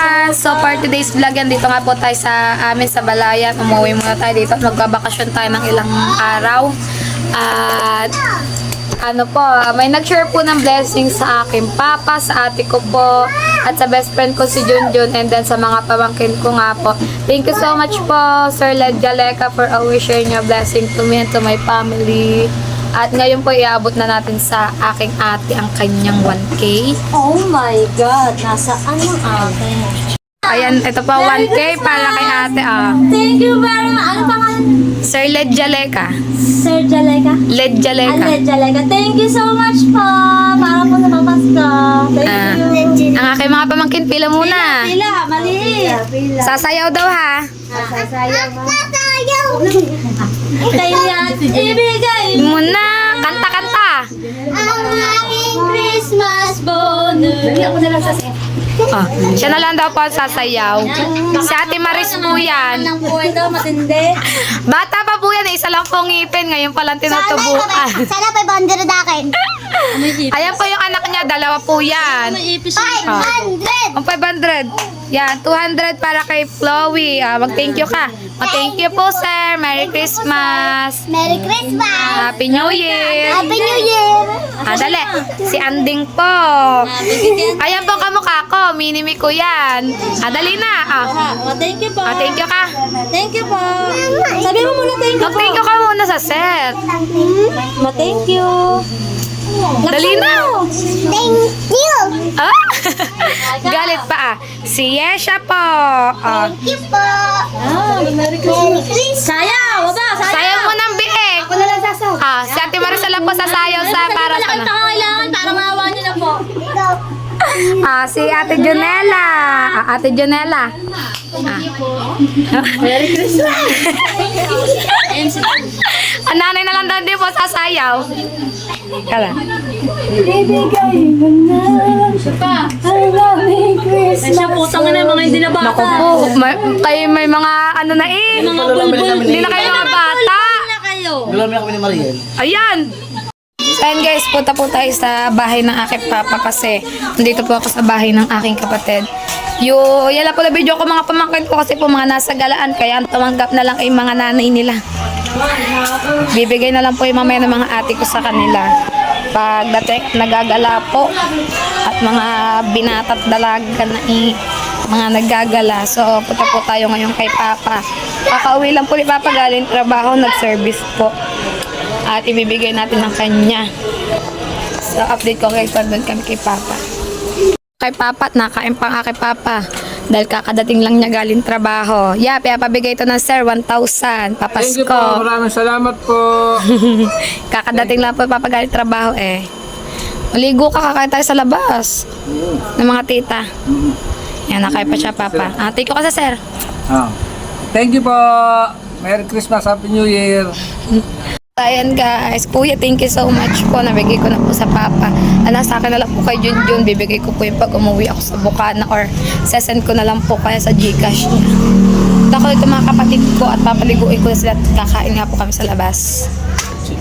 everyone! So for today's vlog yan, dito nga po tayo sa amin sa Balayan. Umuwi muna tayo dito at magbabakasyon tayo ng ilang araw. At ano po, may nag-share po ng blessings sa aking papa, sa ate ko po, at sa best friend ko si Junjun, and then sa mga pamangkin ko nga po. Thank you so much po, Sir Led Jaleka, for always sharing your blessing to me and to my family. At ngayon po, iabot na natin sa aking ate ang kanyang 1K. Oh my God! Nasaan ang akin? Ayan, ito po, 1K para kay ate. Thank you very much. Ano pangalan? Sir Led Jaleka. Sir Jaleka? Led Jaleka. Aled Jaleka. Thank you so much po. Para po sa papasko. Thank you. Ang aking mga pamangkin, pila muna. Pila, maliit. Sasayaw daw ha. Sasayaw mo. Sasayaw. Kayo yan. Ibigay Muna, kanta-kanta. ang aking Christmas bonus. Ako na lang sasayaw. Siya na lang daw po ang sasayaw. Si Ate Maris po yan. Ang po ito, matindi. Bata pa po yan, isa lang po ngipin. Ngayon pa lang tinutubuan. Sana 500 akin. Ayan po yung anak niya, dalawa po yan. 500! Ang 500. Yan, 200 para kay Chloe. Mag-thank you ka. Mag-thank you po, sir. Merry Christmas. Merry Christmas! Happy New Year. Happy New Year! Dali. Si Anding po. Ayan po kamukha ko. Minimi ko yan. Dali na. Thank you po. Thank you ka. Thank you po. Sabi mo muna thank you po. Mag-thank you ka muna sa set. Thank you. Dali na. Thank you. Galit pa Si Yesha po. Thank you po. Merry Christmas. Sayaw! Baba! Sayang mo ng biik. Ako na lang sasaw. Si Ate Maricela po sasayaw sa para sa Malaki pa kailangan para maawa niyo na po. si Ate Jonella. Ate Jonella. Merry Christmas. Ang nanay na lang daw din po sasayaw. Kala. Bibigay mo na ang aming Christmas. Ay, siya putang na mga hindi na bata. Naku po, kayo may mga ano na eh. Mga bulbul. Hindi na kayo mga bata. Hindi na kayo. Dalawa kami ni Mariel. Ayan. Ayan guys, punta po tayo sa bahay ng aking papa kasi nandito po ako sa bahay ng aking kapatid. Yan lang po na video ko mga pamangkin ko kasi po mga nasa galaan kaya ang tumanggap na lang ay mga nanay nila. Bibigay na lang po yung mamaya ng mga ate ko sa kanila. Pagdating nagagala po at mga binatat dalaga na mga naggagala. So punta po tayo ngayon kay papa. Kakauwi lang po ni papa galing trabaho, nag-service po. At ibibigay natin ng kanya. So, update ko kayo doon kami kay Papa. Kay Papa at nakain pang kay Papa. Dahil kakadating lang niya galing trabaho. Pabigay ito ng sir, 1,000. Thank you po. Papasko. Maraming salamat po. Kakadating lang po Papa galing trabaho eh. Maligo ka, kakain tayo sa labas. Ng mga tita. Yan, nakain pa siya Papa. Take ko ka sa sir. Thank you po. Merry Christmas, Happy New Year. Ayan guys, kuya, thank you so much po. Nabigay ko na po sa papa. Sa akin na lang po kay Junjun. Bibigay ko po yung pag umuwi ako sa Bukana or sesend ko na lang po kaya sa Gcash niya. Ako ito mga kapatid ko at papaliguin ko na sila at kakain nga po kami sa labas.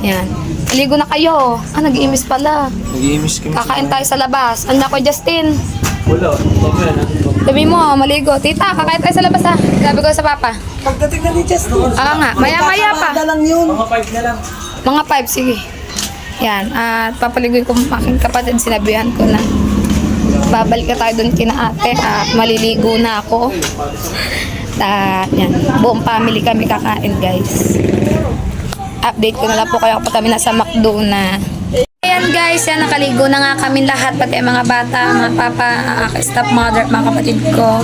Yan. Ligo na kayo. Nag-iimis pala. Nag-iimis kami. Kakain tayo sa labas. Ano ako, Justin? Wala. Sabi mo, maligo. Tita, kakain tayo sa labas ha. Gabi ko sa papa. Pagdating na ni Jess. Nga, maya-maya pa. lang yun. Mga 5 na lang. Mga 5, sige. Yan. At papaliguin ko aking kapatid. Sinabihan ko na babalik ka tayo doon kina ate. At maliligo na ako. At yan. Buong family kami kakain guys. Update ko na lang po kayo kapag kami nasa McDo na. Ayan guys, yan nakaligo na nga kami lahat, pati mga bata, mga papa, stepmother, mga kapatid ko.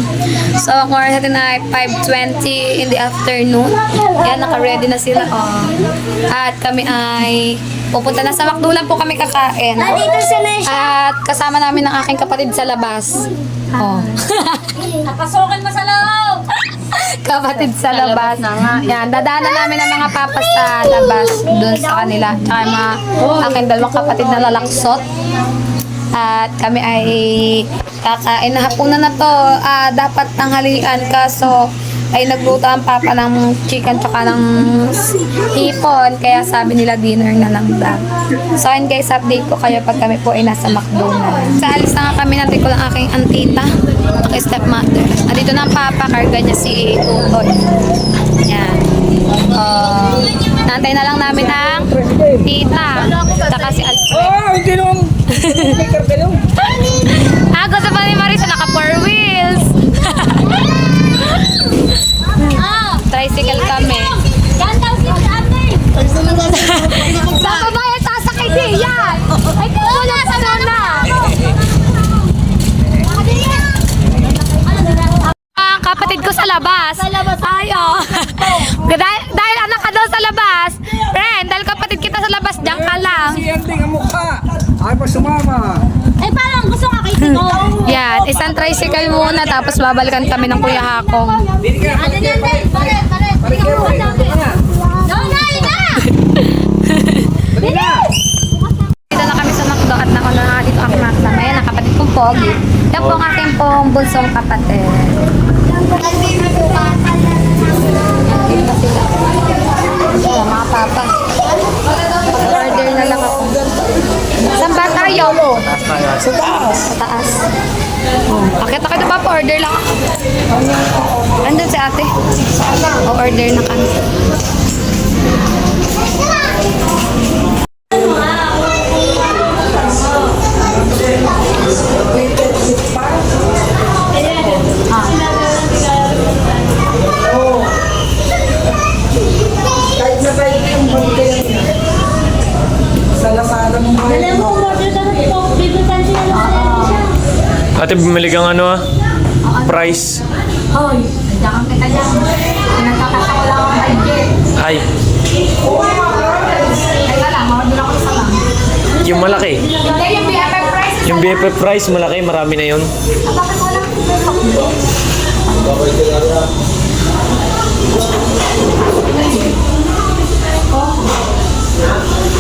So, ang oras natin ay 5:20 in the afternoon. Yan, naka-ready na sila. At kami ay pupunta na sa McDo lang po kami kakain. At kasama namin ang aking kapatid sa labas. Pasokan mo sa loob. Kapatid sa labas. Yan, dadaanan namin ang mga papas sa labas doon sa kanila. Tsaka yung mga aking dalawang kapatid na lalaksot. At kami ay kakain na hapunan na to. Dapat tanghalian kaso ay nagluto ang papa ng chicken tsaka ng hipon. Kaya sabi nila dinner na lang daw. So ayun guys, update ko kayo pag kami po ay nasa McDo na. Sa alis na nga kami, natin ko lang aking antita, aking stepmother. Andito na ang papa, karga niya si Tutoy. Yan. Nantay na lang namin ang tita. Saka si Alfred. Oh, hindi naman. May karga lang. Gusto pa ni Marisa, naka 4 wheels. Tricycle kami. Sa babae, sasakay din yan. Ay, wala sa lona. Ang kapatid ko sa labas. Ayo. Dahil anak ka daw sa labas. Friend, dahil kapatid kita sa labas, diyan ka lang. Si Ending ang mukha. Ay pa sumama. Eh, parang gusto nga kay Tino. Yan, isang tricycle muna, tapos babalikan kami ng Kuya Hakong. Dili ka. Ano yan, Paret. No, na! Dito na kami sa McDo at nauna na dito ang Makla. Ngayon, ang kapatid kong Pogi. Yan po ang aking pong bunsong kapatid. Dito sila. Oh, mga papa. Order na lang ako. Saan ba tayo? Sa taas. Sa taas. Akit na ba? Order lang ako. Andun si ate. O-order na kami. Kahit na tayo yung bantay niya. Sa Lazada mo ba? Alam mo, order ka na ito. Bibitan siya lang siya. Ate, bumili kang ano price. Hoy, diyan kita dyan. Pinagkakasa ko lang ang budget. Ay, Teka lang, order ako isa lang. yung malaki. Hindi, yung BFF price. Yung BFF price, malaki, marami na yun. Bakit wala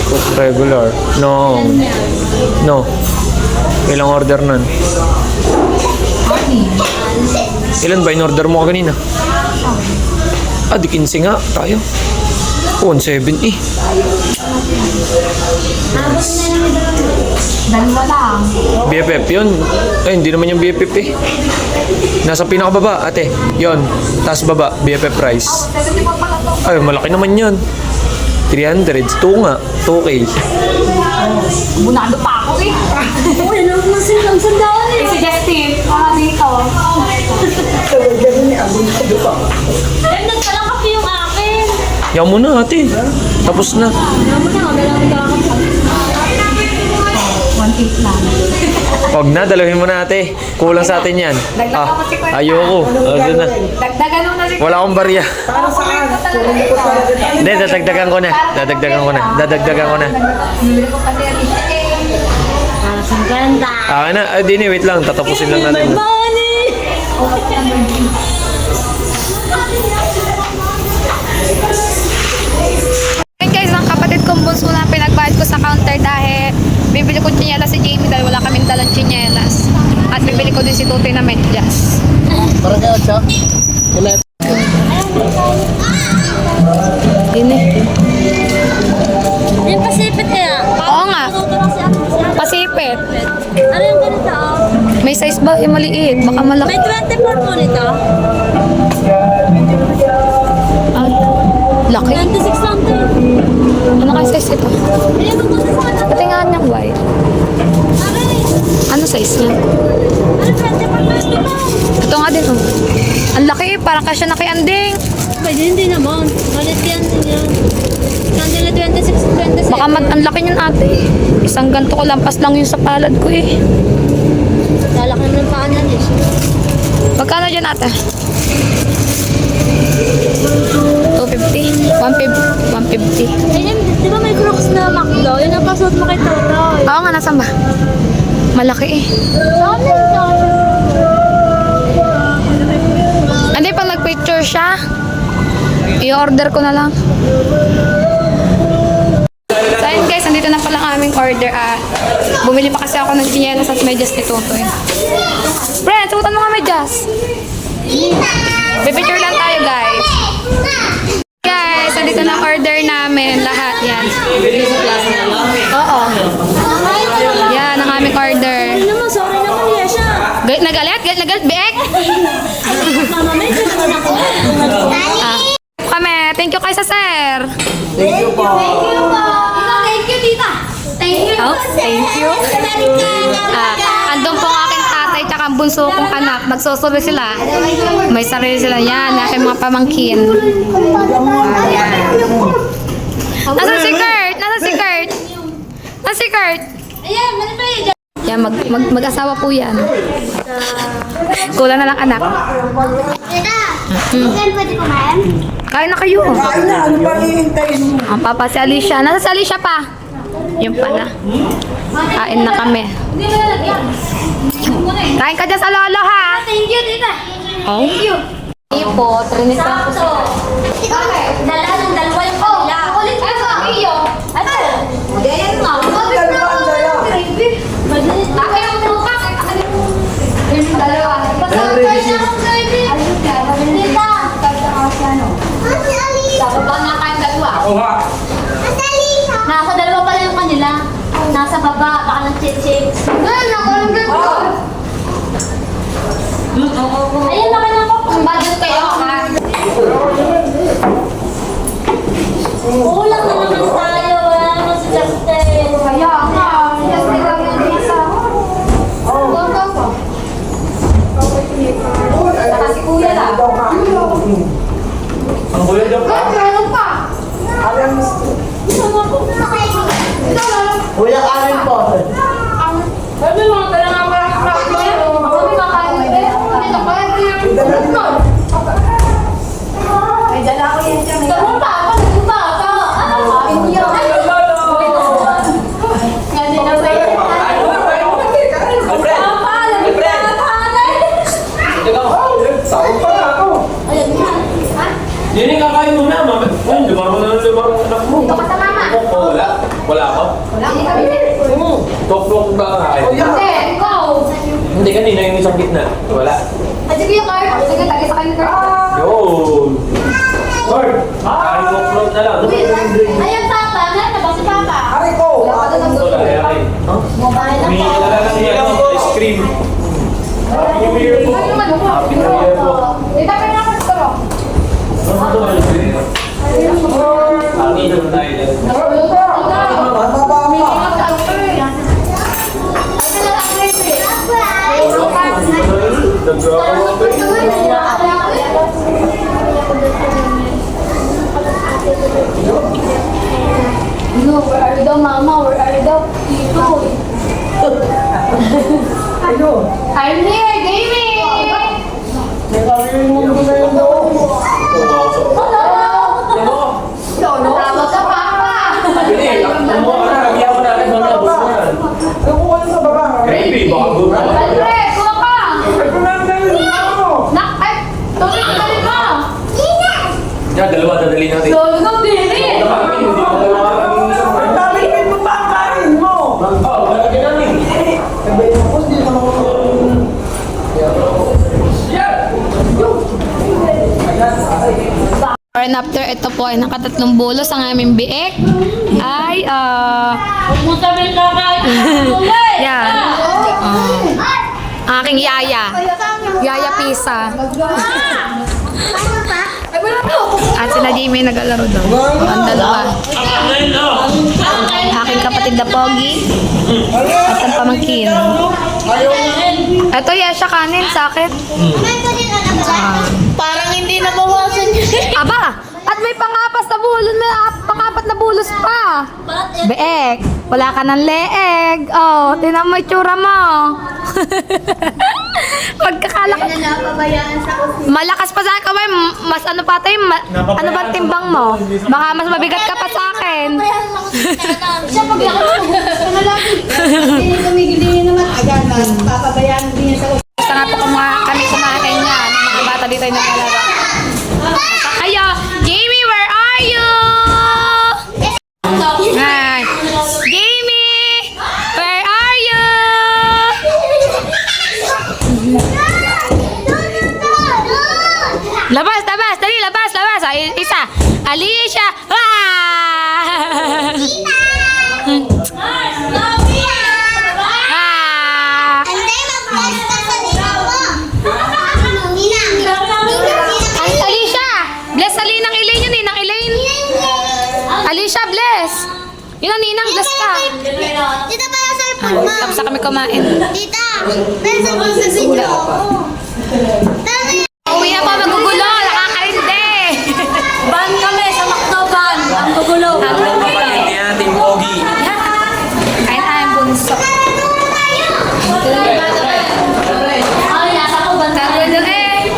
Cook regular. No. No. Ilang order nun? Ilan ba in order mo kanina? Di 15 nga tayo. 1.7 eh. Dalawa lang. BFF yun. Hindi naman yung BFF eh. Nasa pinakababa, ate. Yun. Taas baba, BFF price. 74 pala to. Malaki naman yun. 300. 2 nga. 2K. Bunado pa ako eh. Uy, alam mo silang sandaan eh. Si Justin, dito. Ganda pala kape yung akin. Yan mo na, ate. Tapos na. Alam mo na, kami lang magkakape. 1.8 lang. Huwag na, dalawin mo na, ate. Kulang sa atin yan. Ayoko. Doon na. Dagdagan mo na si Wala akong barya. Para saan? Hindi, dadagdagan ko na. Dadagdagan ko na. Dadagdagan ko na. Bibili ko pati ang isa eh. Para sa ganda. Na. Dini, wait lang. Tatapusin lang May natin. money! Ayun guys, ang kapatid kong bunso na pinagbayad ko sa counter dahil bibili ko tsinelas si Jamie dahil wala kaming dalang tsinelas. At bibili ko din si Tutoy na medyas. Para kaya siya. Dini. Yung pasipit kaya. Oo nga. Ito lang si Ate. Pasipit. Ano yung ganito? Oh? May size ba? Maliit. Baka May malaki. 24 po nito. Ah, laki. 26 lang to. Ano kaya size ito? Ayun, magkano sa anak? Pati nga niyang white. Aray! Ano size niya? Ano 24 lang ito? Ito nga din oh. Ang laki. Parang kasya na kay Anding. Pwede hindi naman. Malit yan din yan. Sandila 26, 27. Baka ang laki niyan ate. Isang ganto ko lampas lang yun sa palad ko eh. Lalaki naman ng paa niyan eh. Magkano dyan ate? 250? 150? Ayun, di ba may Crocs na McDo? Yun ang pasuot mo kay Toto. Oo nga, nasan ba? Malaki eh. Saan nito? Hindi, pag nag-picture siya, i-order ko na lang. So ayun guys, nandito na pala ang aming order. Bumili pa kasi ako ng tsinelas at medyas ni Tutoy. Friends, suotan mo nga medyas. Pipicture lang tayo guys. Guys, nandito na ang order namin. Lahat yan. Oo. Yan ang aming order. Ano naman, sorry naman, Yesha. Galit na galit? Galit na galit, Bek? sir. Thank you po. Thank you, tita. Thank you. Oh, thank you. Andun po ang aking tatay tsaka ang bunso kong anak. Nagsusulo sila. May sarili sila. Yan, aking mga pamangkin. Ayan. Nasaan si Kurt? Nasaan si Kurt? Nasaan si Kurt? Ayan, ano ba yun? Yan, mag-asawa po yan. Kulang na lang anak. Tita, pwede kumain? Kain na kayo. Kain na, ano ba hihintay mo? Ang papa si Alicia. Nasa si Alicia pa? Yung pala. Kain na kami. Hindi mo lalagyan. Kain ka dyan sa lolo ha. Thank you, tita. Oh. Thank you. Hindi po, trinis lang po sila. Dala ng dalawa yung kanila. Ulit ka sa iyo. Ano? Hindi, ayan nga. Bakit yung bukas? Yung dalawa. Pasapay na akong gravy. Tita. Dapat ba nga kayong dalawa? Ako ha. Nasa dalawa pala yung kanila. Nasa baba, baka ng chips. Ayun, nakulong dito. Ayun, laki na ako. Budget kayo, ha? Kulang na naman tayo, wala naman si Justin. Kaya nga, si Justin lang yung isa. Saka si Kuya lang. Ang kuya dyan pa. Meron pa. Kuya kanin po. Sabi mo, kaya nga parang crack mo. Sabi ka kain eh. Ito pa yung may dala ko yan siya. Ito pa, pa. Ano kain niyo? Ganyan na ba yun? Saan pa na ako? Ayun nga. Yan yung kakain mo na, mama. Ay, lumaro na ng lumaro ng anak mo. Ito ka sa mama. Oo, wala. Wala ako. Hindi kami din. Top-top ba kakain? Hindi, ikaw. Hindi, kanina yung isang gitna. Wala. At sige yung card. Sige, tagi sa kanya card. Yun. Lord, kain top-top na lang. Ayun, Papa. Ano ba si Papa? Ari ko. Ito lang, yari. Mobile lang Humingi po. na lang niya ng ice cream. Happy New Year po. Happy New Year po. Itapin na ako ito. Ang ino na tayo. Mababa mo. No, where are you daw, Mama? Where are you daw? Tito. I'm here, Jamie! Hello! Tawag ka, Papa! Hindi, kumuha ka na. Lagyan mo na agad mamaya. Bukas mo yan. Ano ko sa baba? Gravy, baka bukas. Alfred, kuha ka! Ito na ang dami mo. Nak, ay! Tuloy ka na rin mo! Yan, dalawa dadali natin. Lolo ka, Billy! Ang dami mo pa ang kain mo. Oo, lalagyan namin. And after ito po ay nakatatlong bulos ang aming biik ay Huwag mo sabihin kakain! yan. Aking yaya. Yaya Pisa. At sila Jamie naglalaro daw. Ang dalawa. Aking kapatid na Pogi. At ang pamangkin. Ito Yasha kanin, sakit. Parang hindi na bawasan yun. Aba! At may pangapas na bulos, may pangapat na bulos pa. Beek, wala ka ng leeg. Oh, tinan mo yung tsura mo. Pagkakalak. Napabayaan sa Malakas pa sa kamay, mas ano pa tayo, ano ba timbang mo? Baka mas mabigat ka pa sa akin. Siya paglakad ko, ano lang, hindi tumigilin naman. Agad, papabayaan din niya sa Basta nga po kami kumain yan. Mga bata dito yung naglalaro. Ayo, Jamie, where are you? Hi. Jamie, where are you? Labas, labas, dali, labas, labas. Ay, isa. Alicia. Ah! Ah! Alicia! Bless Ali ng Elaine yun eh, ng Elaine. Tapos na kami kumain. Tita, pwede mo sa video. Uwi na po, magugulo. Nakakalindi. Ban kami sa McDo ban. Ang gugulo. Kapatid niya, Team Pogi. Kain tayong bunso. Ay, nasa ko ban. Tagulo eh.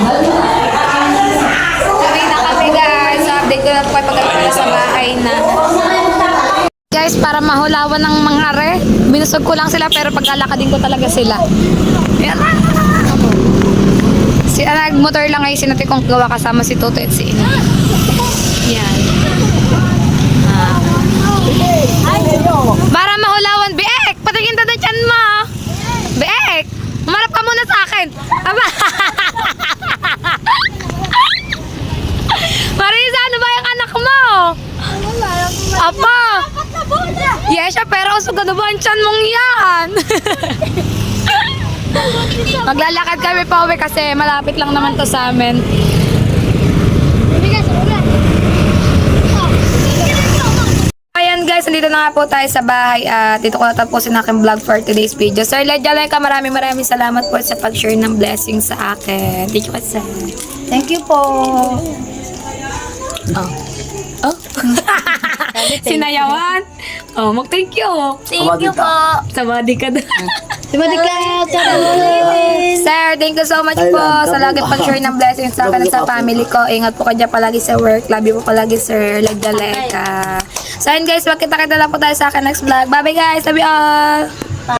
Uwi na kami guys. So, update ko na po kayo pagkakala sa bahay na. Guys, para mahulawan ng mga are, binusog ko lang sila pero paglalakadin ko talaga sila. Yan na. Nagmotor lang ngayon sinati kong gawa kasama si Toto at si Ina. Yan. Para mahulawan, Biek! Patingin na dyan mo! Biek! Umarap ka muna sa akin! Aba! Marisa, ano ba yung anak mo? Apa! Yes, siya, pero usog ano ba ang tiyan mong yan? Maglalakad kami pa uwi kasi malapit lang naman to sa amin. Ayan guys, nandito na nga po tayo sa bahay at dito ko natapusin ang aking vlog for today's video. Sir Ledja Laika, maraming salamat po sa pag-share ng blessing sa akin. Thank you kasi. Thank you po. Oh. Sinayawan? Oh, mag-thank you. Thank you po. Sabadi ka na. Sabadi ka. Sir, thank you so much po sa lagi pag-share ng blessings sa akin at sa family ko. Ingat po kayo palagi sa work. Love you po palagi, Sir Ledja Laika. So, yun guys, magkita-kita lang po tayo sa akin next vlog. Bye-bye guys. Love you all.